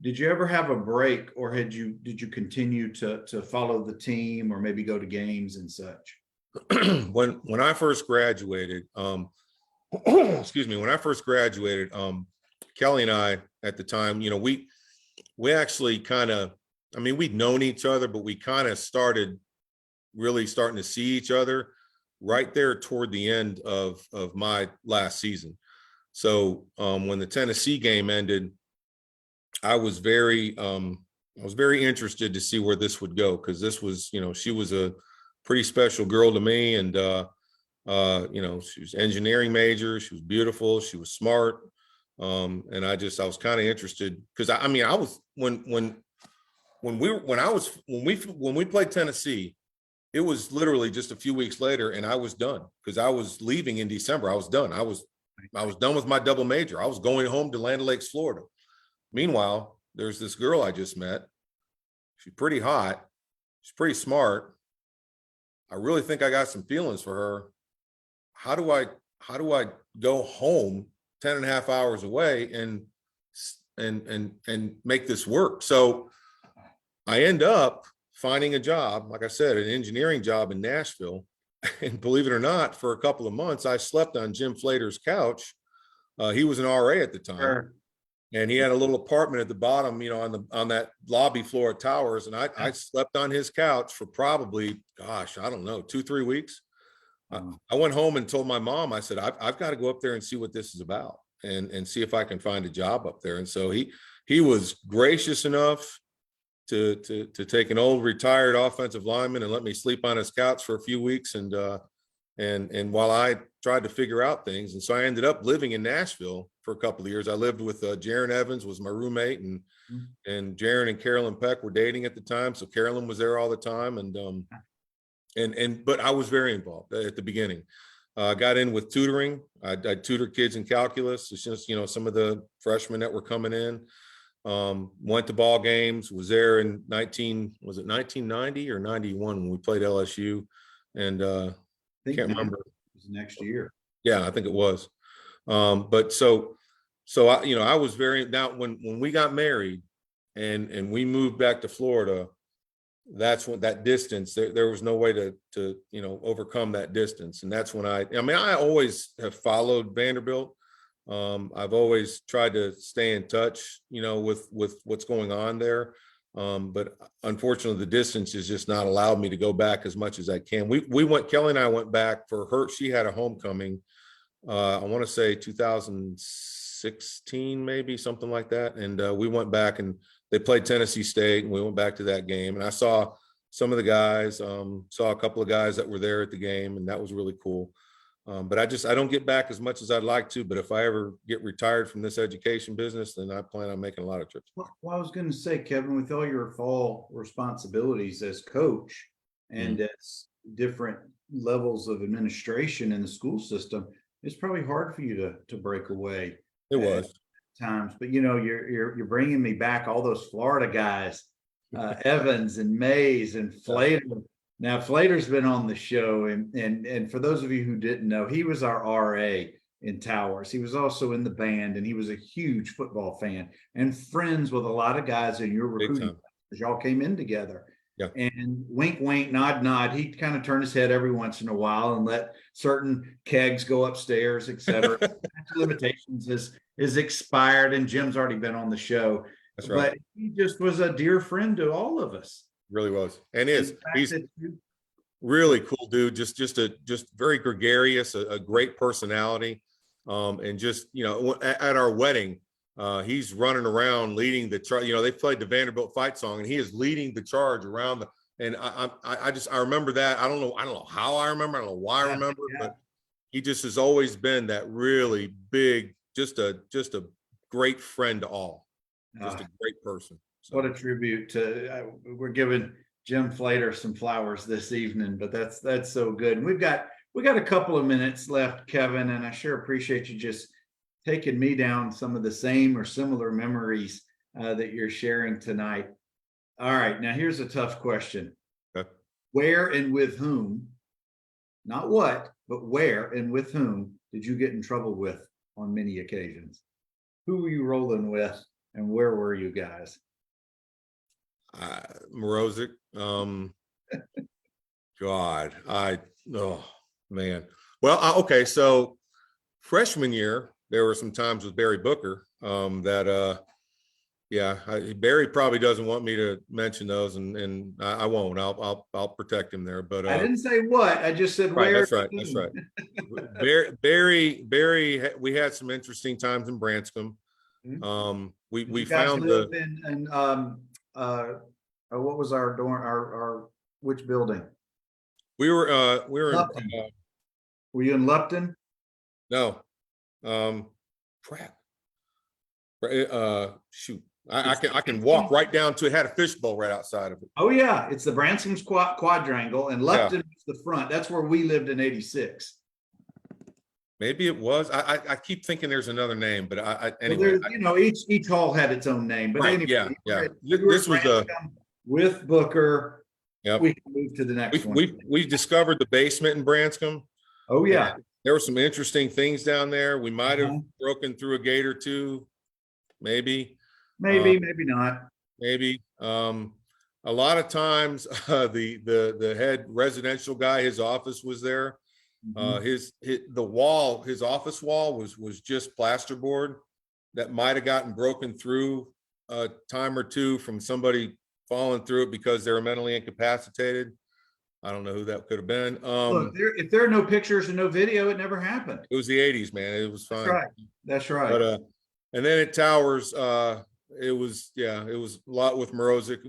Did you ever have a break, or did you continue to follow the team, or maybe go to games and such? When I first graduated, excuse me, when I first graduated, Kelly and I at the time, we actually kind of, I mean, we'd known each other, but we kind of started really starting to see each other right there toward the end of my last season. So when the Tennessee game ended, I was very interested to see where this would go, because this was, she was a pretty special girl to me, and she was engineering major, she was beautiful, she was smart, and I was kind of interested, because I was when we played Tennessee, it was literally just a few weeks later, and I was done, because I was leaving in December. I was done. I was done with my double major. I was going home to Land O'Lakes, Florida. Meanwhile, there's this girl I just met. She's pretty hot. She's pretty smart. I really think I got some feelings for her. How do I go home 10 and a half hours away and make this work? So I end up finding a job, like I said, an engineering job in Nashville. And believe it or not, for a couple of months, I slept on Jim Flater's couch. He was an RA at the time. Sure. And he had a little apartment at the bottom, on that lobby floor at Towers. And I slept on his couch for probably, gosh, I don't know, 2-3 weeks. I went home and told my mom, I said, I've got to go up there and see what this is about, and see if I can find a job up there. And so he was gracious enough to take an old retired offensive lineman and let me sleep on his couch for a few weeks. And while I tried to figure out things. And so I ended up living in Nashville for a couple of years. I lived with Jaron Evans, was my roommate, and Jaron and Carolyn Peck were dating at the time. So Carolyn was there all the time. But I was very involved at the beginning. Got in with tutoring. I tutor kids in calculus. It's just, some of the freshmen that were coming in. Went to ball games, was there in 1990 or 91 when we played LSU, and I think can't that remember. was next year. Yeah, I think it was. But so I was now when we got married and we moved back to Florida, that's when that distance, there was no way to overcome that distance. And that's when I always have followed Vanderbilt. I've always tried to stay in touch, with what's going on there. But unfortunately, the distance has just not allowed me to go back as much as I can. Kelly and I went back for her. She had a homecoming. I want to say 2016, maybe something like that. And we went back and they played Tennessee State, and we went back to that game. And I saw some of the guys, saw a couple of guys that were there at the game, and that was really cool. But I don't get back as much as I'd like to. But if I ever get retired from this education business, then I plan on making a lot of trips. Well, I was going to say, Kevin, with all your fall responsibilities as coach and as different levels of administration in the school system, it's probably hard for you to break away. It was times, but you're bringing me back all those Florida guys, Evans and Mays and Flater. Now Flater's been on the show, and for those of you who didn't know, he was our RA in Towers. He was also in the band, and he was a huge football fan and friends with a lot of guys in your recruiting because y'all came in together. Yeah. And wink, wink, nod, nod. He kind of turned his head every once in a while and let certain kegs go upstairs, etc. Limitations is expired, and Jim's already been on the show. That's right. But he just was a dear friend to all of us. Really was, and is. He's really cool dude. Just very gregarious, a great personality, and just at our wedding. He's running around leading the charge. They played the Vanderbilt fight song, and he is leading the charge around and I remember that. I don't know how I remember. I don't know why I remember, but he just has always been that really big, just a great friend to all, just a great person. So. What a tribute to, we're giving Jim Flater some flowers this evening, but that's so good. And we got a couple of minutes left, Kevin, and I sure appreciate you just taking me down some of the same or similar memories that you're sharing tonight. All right, now here's a tough question. Okay. Where and with whom, not what, but where and with whom did you get in trouble with on many occasions? Who were you rolling with, and where were you guys? Morozic. God, oh man. Well, okay, so freshman year, there were some times with Barry Booker Barry probably doesn't want me to mention those, and I won't. I'll protect him there. But I didn't say what. I just said right, where. That's right. That's right. Barry. We had some interesting times in Branscombe. We found what was our dorm? Our which building? We were in. Were you in Lupton? No. Crap. Shoot. I can walk right down to it. Had a fishbowl right outside of it. Oh yeah, it's the Branscombe quadrangle, and Lupton was the front. That's where we lived in '86. Maybe it was. I keep thinking there's another name, but anyway. Well, each hall had its own name. But anyway, This was with Booker. Yep. We can move to the next one. We discovered the basement in Branscombe. Oh yeah. There were some interesting things down there. We might have broken through a gate or two, maybe maybe not. Maybe. A lot of times, the head residential guy, his office was there. His office wall was just plasterboard that might have gotten broken through a time or two from somebody falling through it because they were mentally incapacitated. I don't know who that could have been. Look, if there are no pictures and no video, it never happened. It was the 80s, man. It was fine. That's right. But and then at Towers, it was a lot with Morozic.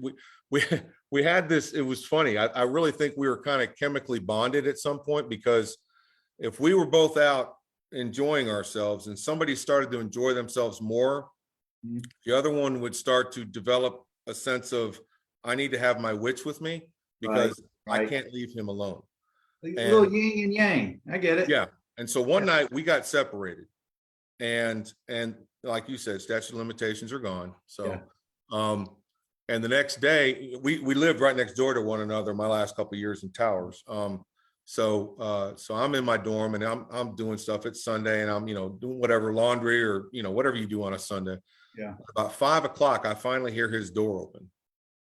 We had this. It was funny. I really think we were kind of chemically bonded at some point, because if we were both out enjoying ourselves and somebody started to enjoy themselves more, the other one would start to develop a sense of, I need to have my witch with me because I can't leave him alone. A little And yin and yang. I get it. yeah, and so one night we got separated, and like you said, statute of limitations are gone. Yeah. So, and the next day we lived right next door to one another. My last couple of years in Towers. So I'm in my dorm and I'm doing stuff. It's Sunday and I'm doing whatever laundry or whatever you do on a Sunday. Yeah. About 5 o'clock, I finally hear his door open,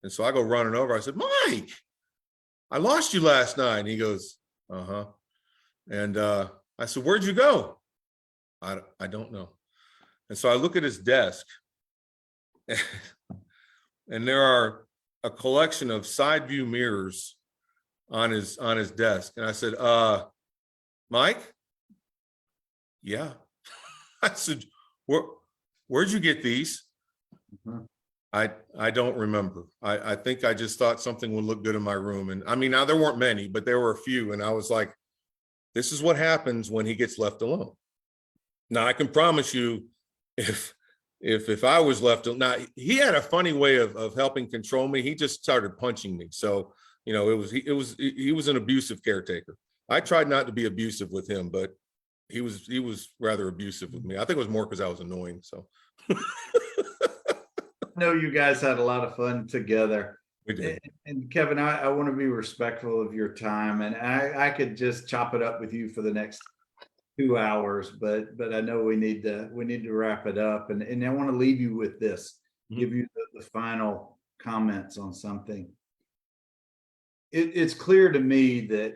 and so I go running over. I said, "Mike, I lost you last night." And he goes, "Uh-huh." And I said, "Where'd you go?" I don't know. And so I look at his desk, and there are a collection of side view mirrors on his desk. And I said, Mike? Yeah. I said, where'd you get these? Mhm. I don't remember. I think I just thought something would look good in my room. And I mean, now there weren't many, but there were a few. And I was like, this is what happens when he gets left alone. Now I can promise you, if I was left alone, now he had a funny way of helping control me. He just started punching me. So, he was an abusive caretaker. I tried not to be abusive with him, but he was rather abusive with me. I think it was more because I was annoying. So I know you guys had a lot of fun together. we did. And Kevin, I want to be respectful of your time, and I could just chop it up with you for the next 2 hours, but I know we need to wrap it up, and I want to leave you with this, give you the final comments on something. It's clear to me that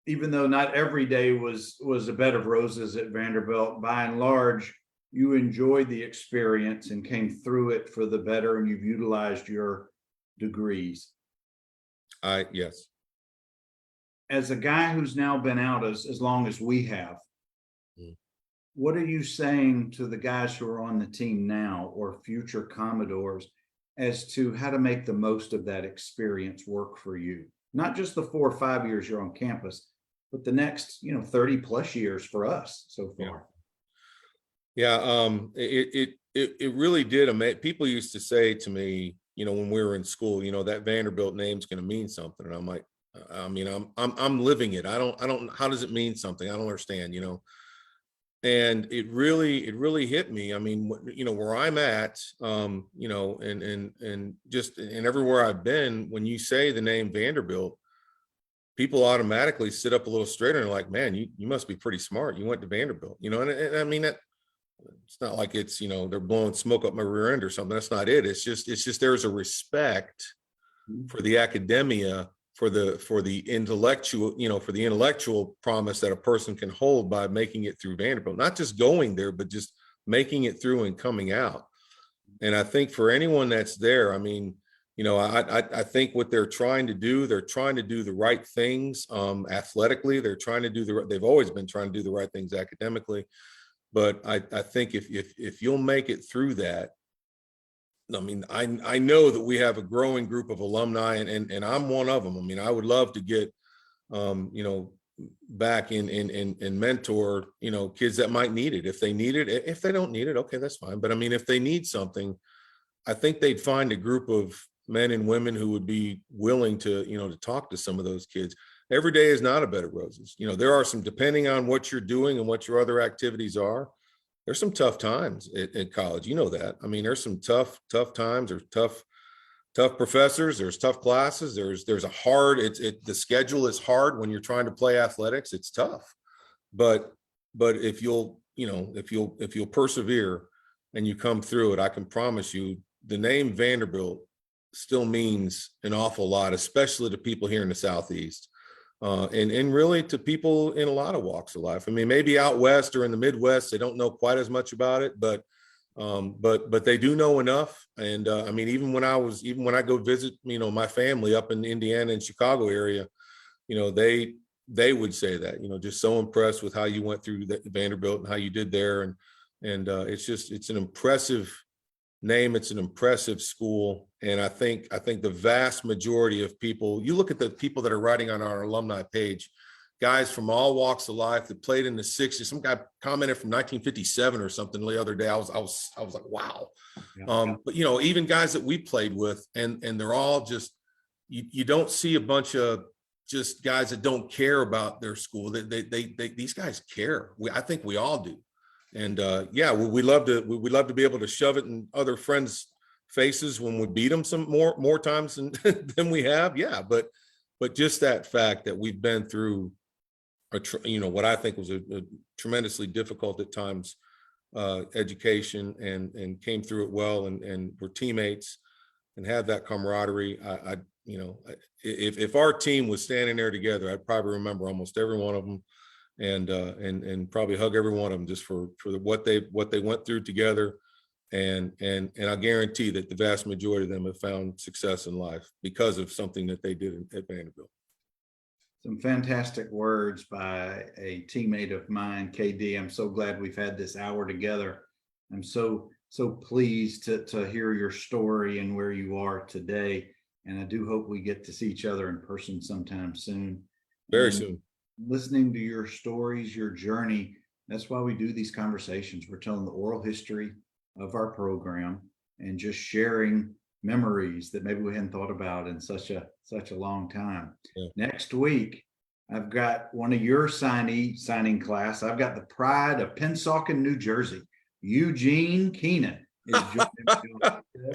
even though not every day was a bed of roses at Vanderbilt, by and large, you enjoyed the experience and came through it for the better, and you've utilized your degrees. Yes. As a guy who's now been out as long as we have, what are you saying to the guys who are on the team now or future Commodores as to how to make the most of that experience work for you? Not just the 4 or 5 years you're on campus, but the next 30 plus years for us so far. Yeah. It really did. People used to say to me, when we were in school, that Vanderbilt name's going to mean something. And I'm like, I'm living it. I don't, how does it mean something? I don't understand, and it really hit me. I mean, where I'm at, and just and everywhere I've been, when you say the name Vanderbilt, people automatically sit up a little straighter and are like, man, you must be pretty smart. You went to Vanderbilt, and I mean, that it's not like it's, they're blowing smoke up my rear end or something. That's not it. It's just there's a respect for the academia, for the intellectual, for the intellectual promise that a person can hold by making it through Vanderbilt, not just going there, but just making it through and coming out. And I think for anyone that's there, I mean, I think what they're trying to do the right things athletically. They've always been trying to do the right things academically. But I think if you'll make it through that, I mean, I know that we have a growing group of alumni, and I'm one of them. I mean, I would love to get, back and mentor, kids that might need it. If they need it, if they don't need it, okay, that's fine. But I mean, if they need something, I think they'd find a group of men and women who would be willing to, to talk to some of those kids. Every day is not a bed of roses. There are some, depending on what you're doing and what your other activities are, there's some tough times at college. You know that. I mean, there's some tough times. There's tough professors. There's tough classes. There's a hard, the schedule is hard when you're trying to play athletics. It's tough. But if you'll persevere and you come through it, I can promise you the name Vanderbilt still means an awful lot, especially to people here in the Southeast. And really to people in a lot of walks of life. I mean, maybe out west or in the Midwest, they don't know quite as much about it, but they do know enough. And I mean, even when I go visit, my family up in Indiana and Chicago area, they would say that, just so impressed with how you went through Vanderbilt and how you did there. And it's an impressive name. It's an impressive school. And I think the vast majority of people, you look at the people that are writing on our alumni page, guys from all walks of life that played in the 60s. Some guy commented from 1957 or something the other day. I was like, wow. Yeah. But even guys that we played with, and they're all just, you don't see a bunch of just guys that don't care about their school. These guys care. I think we all do. And yeah, we love to be able to shove it in other friends' faces when we beat them some more times than we have. Yeah, but just that fact that we've been through what I think was a tremendously difficult at times education and came through it well, and we're teammates and have that camaraderie. If our team was standing there together, I'd probably remember almost every one of them, and probably hug every one of them just for what they went through together. And I guarantee that the vast majority of them have found success in life because of something that they did at Vanderbilt. Some fantastic words by a teammate of mine, KD. I'm so glad we've had this hour together. I'm so pleased to hear your story and where you are today. And I do hope we get to see each other in person sometime soon. Very soon. Listening to your stories, your journey, that's why we do these conversations. We're telling the oral history of our program and just sharing memories that maybe we hadn't thought about in such a long time. Yeah. Next week, I've got one of your signing class. I've got the pride of Pennsauken, New Jersey, Eugene Keenan is joining me.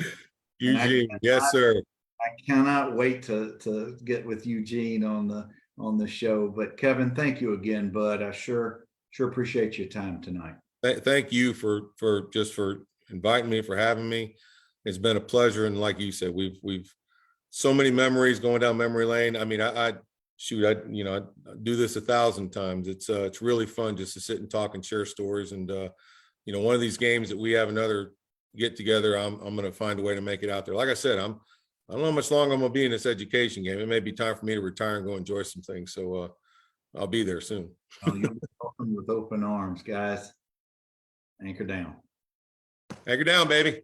Eugene, yes, sir. I cannot wait to get with Eugene on the show. But Kevin, thank you again, bud. I sure appreciate your time tonight. Thank you for inviting me, for having me. It's been a pleasure, and like you said, we've so many memories going down memory lane. I mean, I do this 1,000 times. It's really fun just to sit and talk and share stories. And one of these games that we have another get together, I'm going to find a way to make it out there. Like I said, I don't know how much longer I'm going to be in this education game. It may be time for me to retire and go enjoy some things. So I'll be there soon. You'll be welcome with open arms, guys. Anchor down. Anchor down, baby.